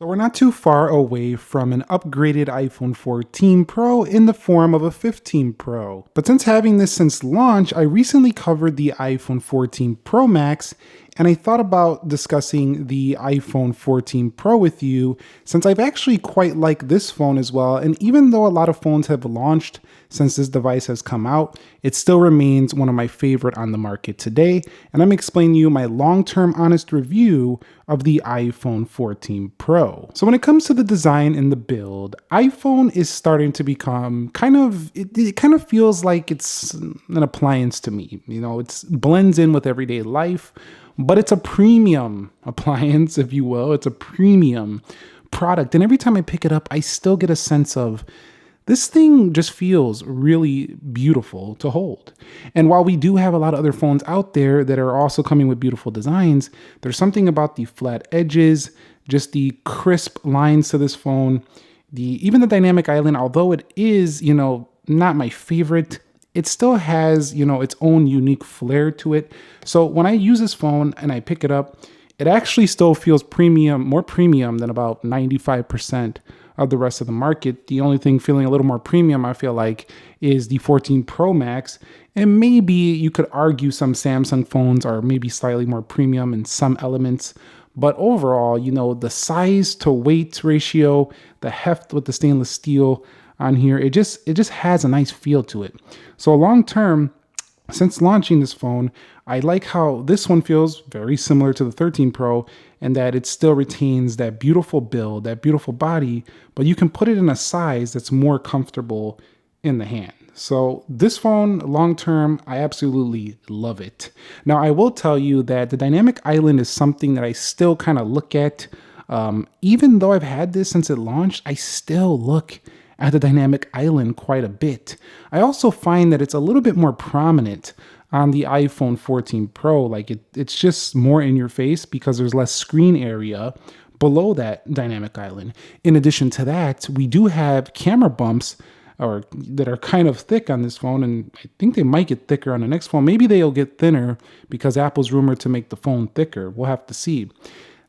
So we're not too far away from an upgraded iPhone 14 Pro in the form of a 15 Pro. But since having this since launch, I recently covered the iPhone 14 Pro Max, and I thought about discussing the iPhone 14 Pro with you since I've actually quite liked this phone as well. And even though a lot of phones have launched since this device has come out, it still remains one of my favorite on the market today. And I'm explaining to you my long-term honest review of the iPhone 14 Pro. So when it comes to the design and the build, iPhone is starting to become it kind of feels like it's an appliance to me. You know, it blends in with everyday life, but it's a premium appliance, if you will. It's a premium product. And every time I pick it up, I still get a sense of this thing just feels really beautiful to hold. And while we do have a lot of other phones out there that are also coming with beautiful designs, there's something about the flat edges, just the crisp lines to this phone, even the dynamic island, although it is, not my favorite, it still has, its own unique flair to it. So when I use this phone and I pick it up, it actually still feels premium, more premium than about 95% of the rest of the market. The only thing feeling a little more premium, I feel like, is the 14 Pro Max. And maybe you could argue some Samsung phones are maybe slightly more premium in some elements. But overall, the size to weight ratio, the heft with the stainless steel on here, it just has a nice feel to it. So long term, since launching this phone, I like how this one feels very similar to the 13 Pro and that it still retains that beautiful build, that beautiful body, but you can put it in a size that's more comfortable in the hand. So this phone, long term, I absolutely love it. Now, I will tell you that the dynamic island is something that I still kind of look at. Even though I've had this since it launched, I still look at the dynamic island quite a bit. I also find that it's a little bit more prominent on the iPhone 14 Pro. Like it's just more in your face because there's less screen area below that dynamic island. In addition to that, we do have camera bumps that are kind of thick on this phone, and I think they might get thicker on the next phone. Maybe they'll get thinner because Apple's rumored to make the phone thicker. We'll have to see.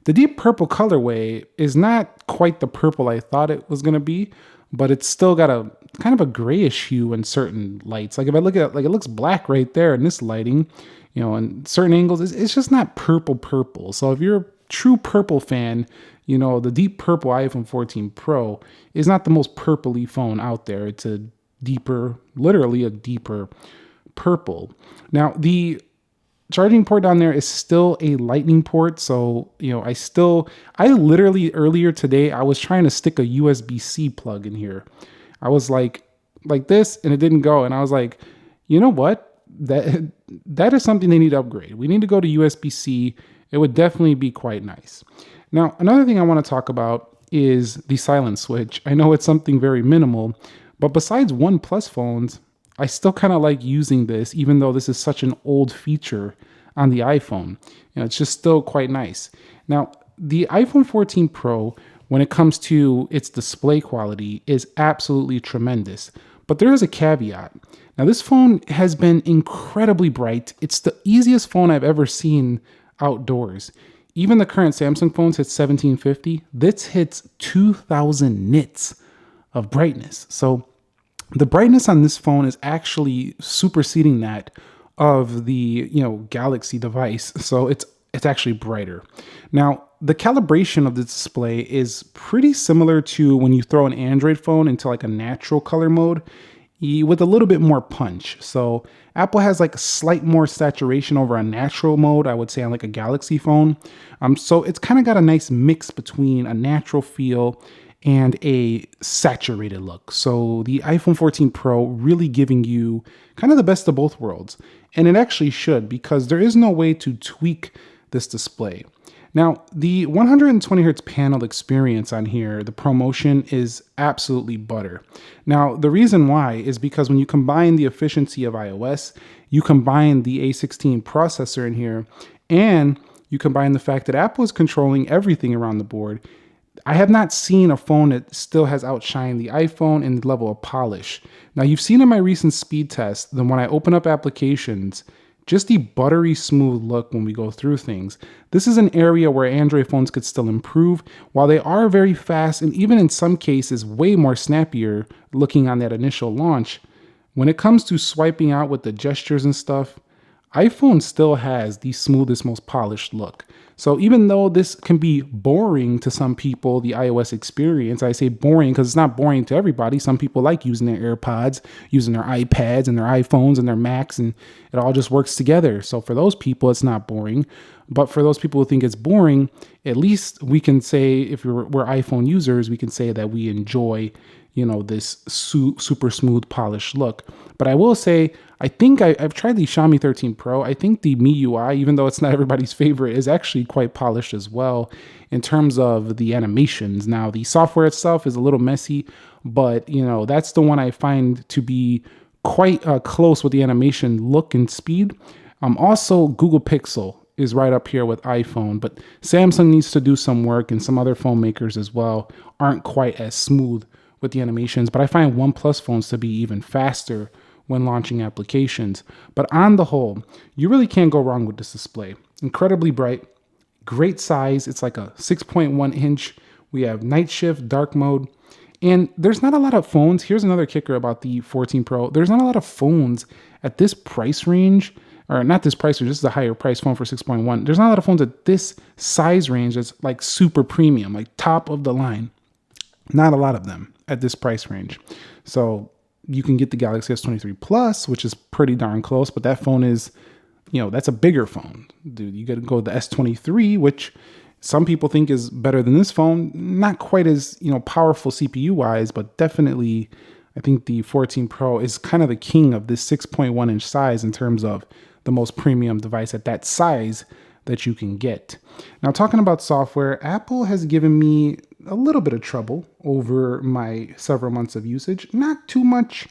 The deep purple colorway is not quite the purple I thought it was going to be, but it's still got a kind of a grayish hue in certain lights. Like if I look at it, like it looks black right there in this lighting, in certain angles, it's just not purple. So if you're a true purple fan, the deep purple iPhone 14 Pro is not the most purpley phone out there. It's literally a deeper purple. Now, the charging port down there is still a lightning port. So, I literally earlier today, I was trying to stick a USB-C plug in here. I was like this, and it didn't go. And I was like, you know what? That is something they need to upgrade. We need to go to USB-C. It would definitely be quite nice. Now, another thing I want to talk about is the silent switch. I know it's something very minimal, but besides OnePlus phones, I still kind of like using this, even though this is such an old feature on the iPhone. It's just still quite nice. Now, the iPhone 14 Pro, when it comes to its display quality, is absolutely tremendous. But there is a caveat. Now, this phone has been incredibly bright. It's the easiest phone I've ever seen outdoors. Even the current Samsung phones hit 1750. This hits 2000 nits of brightness. So the brightness on this phone is actually superseding that of the Galaxy device. So it's actually brighter. Now, the calibration of the display is pretty similar to when you throw an Android phone into like a natural color mode with a little bit more punch. So Apple has like a slight more saturation over a natural mode, I would say, on like a Galaxy phone. So it's kind of got a nice mix between a natural feel and a saturated look. So the iPhone 14 Pro really giving you kind of the best of both worlds. And it actually should, because there is no way to tweak this display. Now, the 120 hertz panel experience on here, the ProMotion, is absolutely butter. Now, the reason why is because when you combine the efficiency of iOS, you combine the A16 processor in here, and you combine the fact that Apple is controlling everything around the board, I have not seen a phone that still has outshined the iPhone in the level of polish. Now, you've seen in my recent speed test that when I open up applications, just the buttery smooth look when we go through things. This is an area where Android phones could still improve. While they are very fast and even in some cases way more snappier looking on that initial launch, when it comes to swiping out with the gestures and stuff, iPhone still has the smoothest, most polished look. So even though this can be boring to some people, the iOS experience, I say boring because it's not boring to everybody. Some people like using their AirPods, using their iPads and their iPhones and their Macs, and it all just works together. So for those people, it's not boring. But for those people who think it's boring, at least we can say, if we're iPhone users, we can say that we enjoy, this super smooth, polished look. But I will say, I think I've tried the Xiaomi 13 Pro. I think the MIUI, even though it's not everybody's favorite, is actually quite polished as well in terms of the animations. Now, the software itself is a little messy, but that's the one I find to be quite close with the animation look and speed. Also, Google Pixel is right up here with iPhone, but Samsung needs to do some work, and some other phone makers as well aren't quite as smooth with the animations. But I find OnePlus phones to be even faster when launching applications. But on the whole, you really can't go wrong with this display. Incredibly bright, great size. It's like a 6.1 inch. We have night shift, dark mode. And there's not a lot of phones. Here's another kicker about the 14 Pro. There's not a lot of phones at this price range, or not this price range, this is a higher price phone for 6.1. There's not a lot of phones at this size range that's like super premium, like top of the line. Not a lot of them at this price range. So you can get the Galaxy S23 Plus, which is pretty darn close, but that phone is, that's a bigger phone. Dude, you got to go with the S23, which some people think is better than this phone. Not quite as, powerful CPU wise, but definitely I think the 14 Pro is kind of the king of this 6.1 inch size in terms of the most premium device at that size that you can get. Now, talking about software, Apple has given me a little bit of trouble over my several months of usage. Not too much,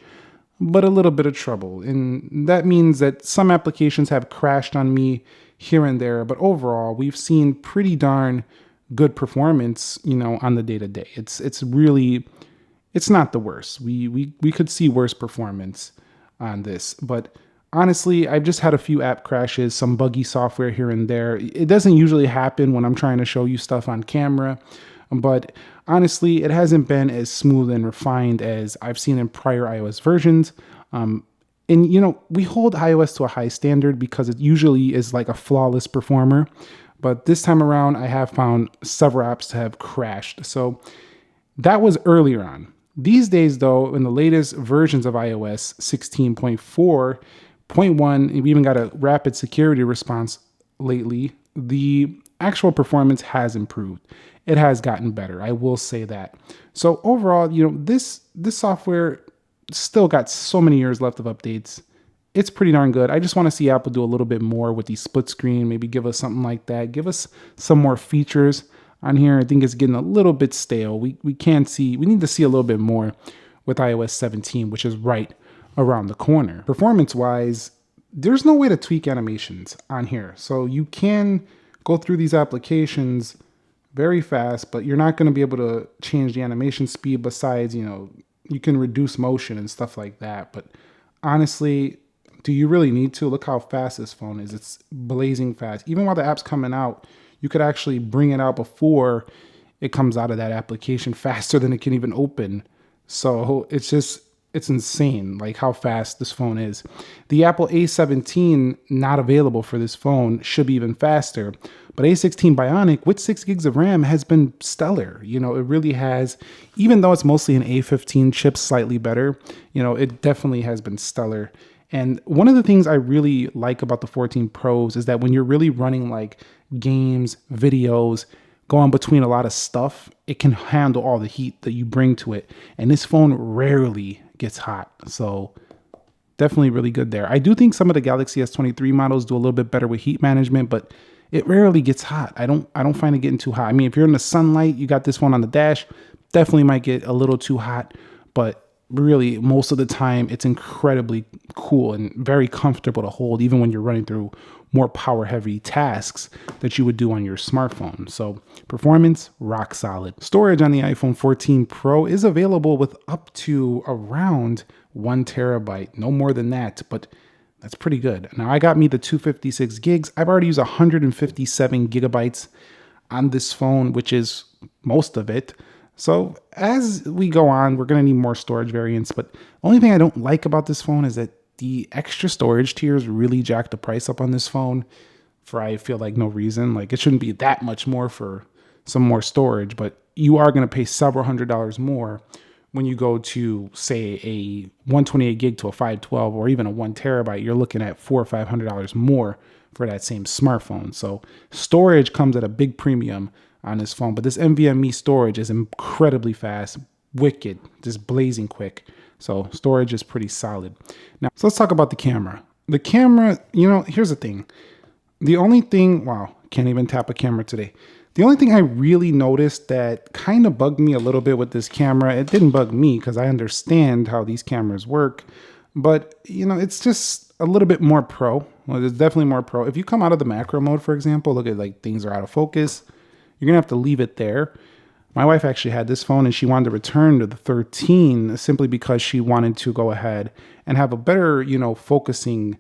but a little bit of trouble. And that means that some applications have crashed on me here and there, but overall, we've seen pretty darn good performance, on the day-to-day. It's really, it's not the worst. We could see worse performance on this, but honestly, I've just had a few app crashes, some buggy software here and there. It doesn't usually happen when I'm trying to show you stuff on camera, but honestly, it hasn't been as smooth and refined as I've seen in prior iOS versions. And we hold iOS to a high standard because it usually is like a flawless performer. But this time around, I have found several apps to have crashed. So that was earlier on. These days, though, in the latest versions of iOS 16.4.1, we even got a rapid security response lately. The actual performance has improved. It has gotten better. I will say that. So overall, this software still got so many years left of updates. It's pretty darn good. I just want to see Apple do a little bit more with the split screen. Maybe give us something like that. Give us some more features on here. I think it's getting a little bit stale. We need to see a little bit more with iOS 17, which is right around the corner. Performance wise, there's no way to tweak animations on here. So you can go through these applications very fast, but you're not going to be able to change the animation speed besides, you can reduce motion and stuff like that. But honestly, do you really need to? Look how fast this phone is. It's blazing fast. Even while the app's coming out, you could actually bring it out before it comes out of that application faster than it can even open. So it's insane, like how fast this phone is. The Apple A17, not available for this phone, should be even faster. But A16 Bionic with 6 gigs of RAM has been stellar. It really has. Even though it's mostly an A15 chip, slightly better, it definitely has been stellar. And one of the things I really like about the 14 Pros is that when you're really running like games, videos, going between a lot of stuff, it can handle all the heat that you bring to it. And this phone rarely gets hot. So definitely really good there. I do think some of the Galaxy S23 models do a little bit better with heat management, but it rarely gets hot. I don't find it getting too hot. I mean, if you're in the sunlight, you got this phone on the dash, definitely might get a little too hot, but really most of the time it's incredibly cool and very comfortable to hold, even when you're running through more power heavy tasks that you would do on your smartphone. So performance, rock solid. Storage on the iPhone 14 Pro is available with up to around 1 terabyte, no more than that, but That's pretty good. Now I got me the 256 gigs. I've already used 157 gigabytes on this phone, which is most of it. So as we go on, we're going to need more storage variants. But the only thing I don't like about this phone is that the extra storage tiers really jack the price up on this phone for, I feel like, no reason. Like, it shouldn't be that much more for some more storage, but you are going to pay several $100s more when you go to, say, a 128 gig to a 512 or even a 1 terabyte. You're looking at $400 or $500 more for that same smartphone. So storage comes at a big premium on this phone, but this NVMe storage is incredibly fast, wicked, just blazing quick. So storage is pretty solid. Now, so let's talk about the camera. The camera, here's the thing. The only thing, wow, can't even tap a camera today. The only thing I really noticed that kind of bugged me a little bit with this camera, it didn't bug me because I understand how these cameras work, but it's just a little bit more pro. Well, it's definitely more pro. If you come out of the macro mode, for example, look at like things are out of focus, you're gonna have to leave it there. My wife actually had this phone and she wanted to return to the 13 simply because she wanted to go ahead and have a better, focusing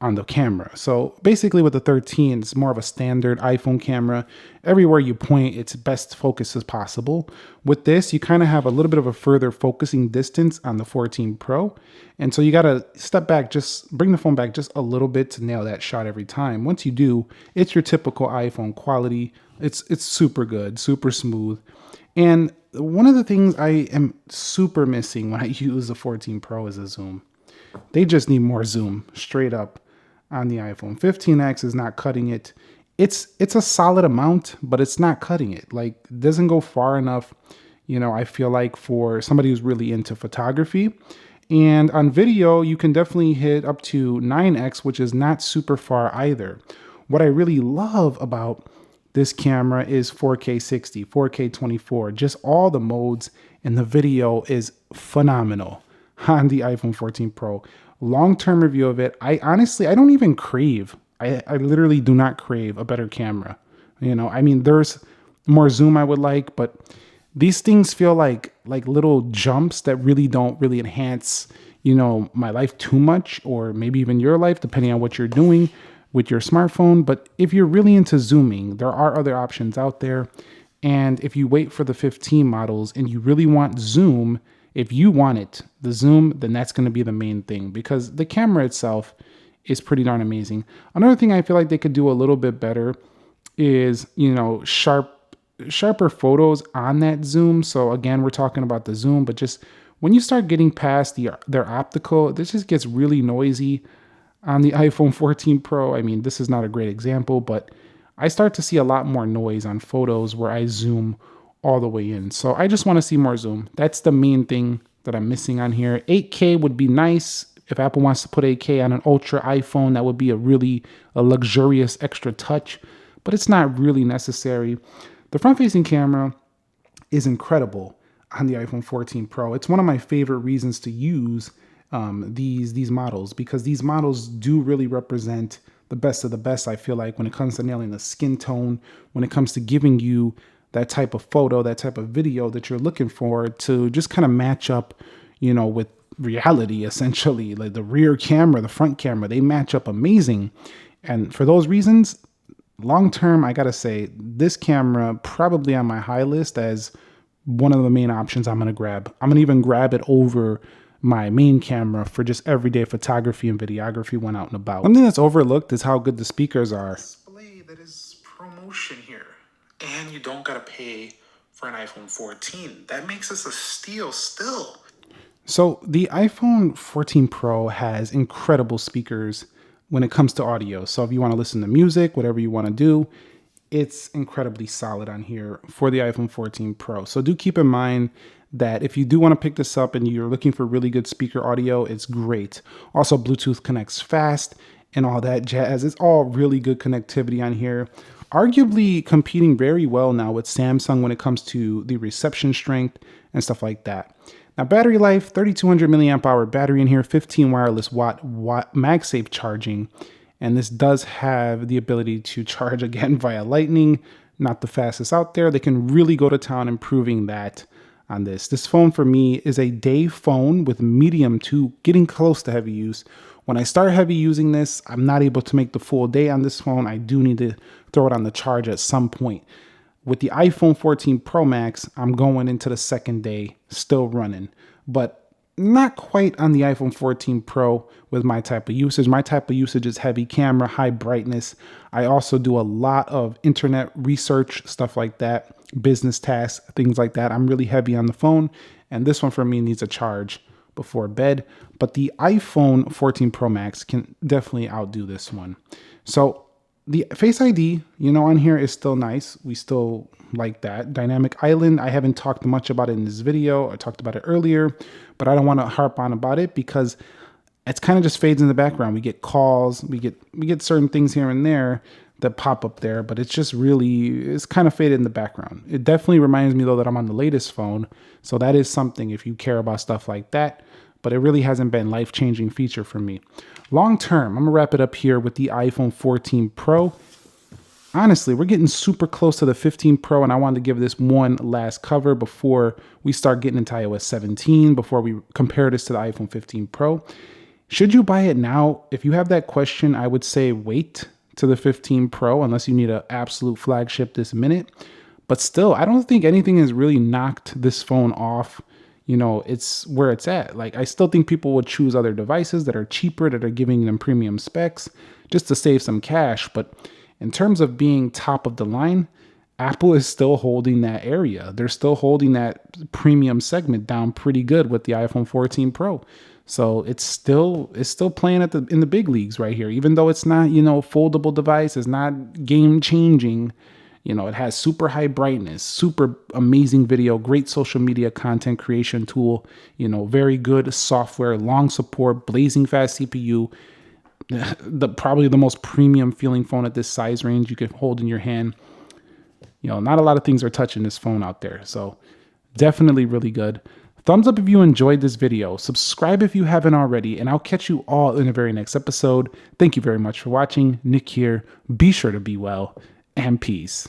on the camera. So basically with the 13, it's more of a standard iPhone camera. Everywhere you point, it's best focus as possible. With this, you kind of have a little bit of a further focusing distance on the 14 Pro. And so you got to step back, just bring the phone back just a little bit to nail that shot every time. Once you do, it's your typical iPhone quality. It's super good, super smooth. And one of the things I am super missing when I use the 14 Pro is a zoom. They just need more zoom, straight up, on the iPhone. 15X is not cutting it. It's a solid amount, but it's not cutting it. Like, it doesn't go far enough, I feel like, for somebody who's really into photography. And on video, you can definitely hit up to 9X, which is not super far either. What I really love about this camera is 4K 60, 4K 24, just all the modes, and the video is phenomenal on the iPhone 14 Pro. Long-term review of it, I don't even crave. I literally do not crave a better camera. There's more zoom I would like, but these things feel like little jumps that really don't really enhance, my life too much, or maybe even your life, depending on what you're doing with your smartphone. But if you're really into zooming, there are other options out there. And if you wait for the 15 models and you really want zoom, if you want it, the zoom, then that's going to be the main thing, because the camera itself is pretty darn amazing. Another thing I feel like they could do a little bit better is, sharper photos on that zoom. So again, we're talking about the zoom, but just when you start getting past their optical, this just gets really noisy on the iPhone 14 Pro. This is not a great example, but I start to see a lot more noise on photos where I zoom all the way in. So I just want to see more zoom. That's the main thing that I'm missing on here. 8K would be nice. If Apple wants to put 8K on an Ultra iPhone, that would be a luxurious extra touch, but it's not really necessary. The front-facing camera is incredible on the iPhone 14 Pro. It's one of my favorite reasons to use these models, because these models do really represent the best of the best, I feel like, when it comes to nailing the skin tone, when it comes to giving you that type of photo, that type of video that you're looking for to just kind of match up, with reality, essentially. Like the rear camera, the front camera, they match up amazing. And for those reasons, long term, I gotta say, this camera probably on my high list as one of the main options I'm gonna grab. I'm gonna even grab it over my main camera for just everyday photography and videography when out and about. Something that's overlooked is how good the speakers are. Display that is promotion here, and you don't gotta pay for an iPhone 14. That makes this a steal still. So the iPhone 14 Pro has incredible speakers when it comes to audio. So if you want to listen to music, whatever you want to do, it's incredibly solid on here for the iPhone 14 Pro. So do keep in mind that if you do want to pick this up and you're looking for really good speaker audio, it's great. Also, Bluetooth connects fast and all that jazz. It's all really good connectivity on here. Arguably competing very well now with Samsung when it comes to the reception strength and stuff like that. Now, battery life, 3200 milliamp hour battery in here, 15 wireless watt MagSafe charging. And this does have the ability to charge again via Lightning, not the fastest out there. They can really go to town improving that on this. This phone for me is a day phone with medium to getting close to heavy use. When I start heavy using this, I'm not able to make the full day on this phone. I do need to throw it on the charge at some point. With the iPhone 14 Pro Max, I'm going into the second day, still running, but not quite on the iPhone 14 Pro with my type of usage. My type of usage is heavy camera, high brightness. I also do a lot of internet research, stuff like that, business tasks, things like that. I'm really heavy on the phone, and this one for me needs a charge before bed. But the iPhone 14 Pro Max can definitely outdo this one. So the Face ID, on here is still nice. We still like that. Dynamic Island, I haven't talked much about it in this video. I talked about it earlier, but I don't want to harp on about it because it's kind of just fades in the background. We get calls, we get certain things here and there that pop up there, but it's kind of faded in the background. It definitely reminds me though that I'm on the latest phone. So that is something if you care about stuff like that, but it really hasn't been life-changing feature for me. Long term, I'm gonna wrap it up here with the iPhone 14 Pro. Honestly, we're getting super close to the 15 Pro, and I wanted to give this one last cover before we start getting into iOS 17, before we compare this to the iPhone 15 Pro. Should you buy it now? If you have that question, I would say wait to the 15 Pro unless you need an absolute flagship this minute. But still, I don't think anything has really knocked this phone off. It's where it's at. Like, I still think people would choose other devices that are cheaper, that are giving them premium specs just to save some cash. But in terms of being top of the line, Apple is still holding that area. They're still holding that premium segment down pretty good with the iPhone 14 Pro. So it's still playing in the big leagues right here. Even though it's not, foldable device, it's not game changing. It has super high brightness, super amazing video, great social media content creation tool, very good software, long support, blazing fast CPU, probably the most premium feeling phone at this size range you can hold in your hand. Not a lot of things are touching this phone out there. So definitely really good. Thumbs up if you enjoyed this video. Subscribe if you haven't already, and I'll catch you all in the very next episode. Thank you very much for watching. Nick here. Be sure to be well, and peace.